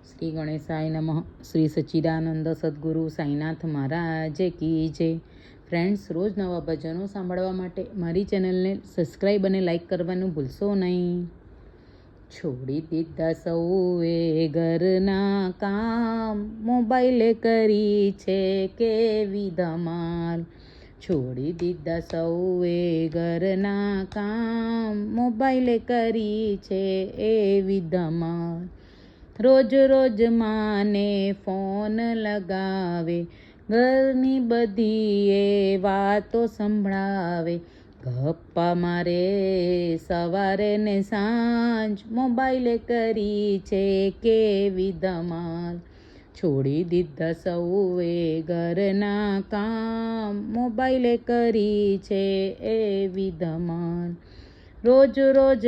શ્રી ગણેશાય નમઃ. શ્રી સચ્ચિદાનંદ સદગુરુ સાંઈનાથ મહારાજ કી જય. ફ્રેન્ડ્સ, રોજ નવા ભજનો સાંભળવા માટે મારી ચેનલને સબસ્ક્રાઈબ અને લાઈક કરવાનું ભૂલશો નહીં. છોડી દીધા સૌએ ઘરના કામ, મોબાઈલે કરી છે કેવી ધમાલ. છોડી દીધા સૌએ ઘરના કામ, મોબાઈલે કરી છે એવી ધમાલ. રોજ રોજ માને ફોન લગાવે, ઘરની બધી એ વાતો સંભળાવે. ગપ્પા મારે સવારે ને સાંજ, મોબાઈલે કરી છે કેવી ધમાલ. છોડી દીધા સૌએ ઘરના કામ, મોબાઈલે કરી છે એવી ધમાલ. રોજ રોજ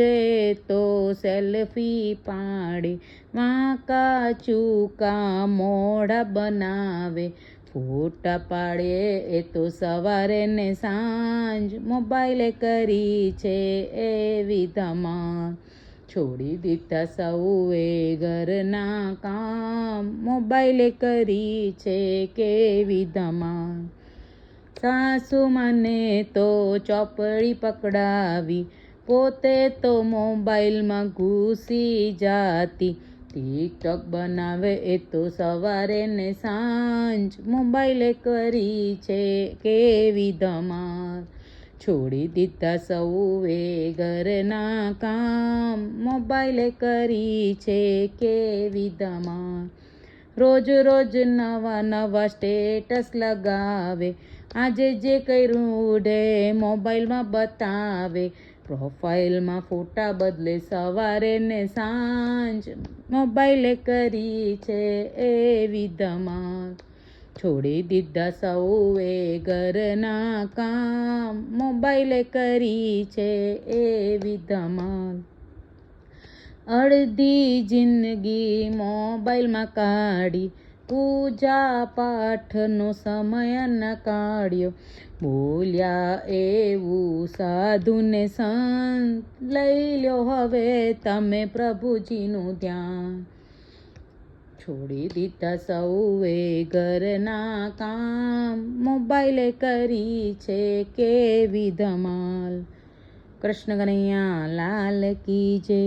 તો સેલ્ફી પાડે, વાંકા ચૂકા મોઢા બનાવે. ફોટા પાડે એ તો સવારે ને સાંજ, મોબાઈલે કરી છે એવી ધમાલ. છોડી દીધા સૌએ ઘરના કામ, મોબાઈલે કરી છે કેવી ધમાલ. સાસુમાને તો ચોપડી પકડાવી, પોતે તો મોબાઈલમાં ઘૂસી જાતી. ટિકટોક બનાવે એ તો સવારે ને સાંજ, મોબાઈલે કરી છે કેવી ધમાલ. છોડી દીધા સૌએ ઘરના કામ, મોબાઈલે કરી છે કેવી ધમાલ. રોજ રોજ નવા નવા સ્ટેટસ લગાવે, આજે જે કર્યું ઢે મોબાઈલમાં બતાવે. પ્રોફાઇલમાં ફોટા બદલે સવારે ને સાંજ, મોબાઈલે કરી છે એવી ધમાલ. છોડી દીધા સૌએ ઘરના કામ, મોબાઈલે કરી છે એવી ધમાલ. અડધી જિંદગી મોબાઈલમાં કાઢી, પૂજા પાઠનો સમય ન કાઢ્યો. બોલ્યા એવું સાધુને સંત, લઈ લ્યો હવે તમે પ્રભુજીનું ધ્યાન. છોડી દીધા સૌએ ઘરના કામ, મોબાઈલે કરી છે કેવી ધમાલ. કૃષ્ણ કનૈયા લાલ કી જય.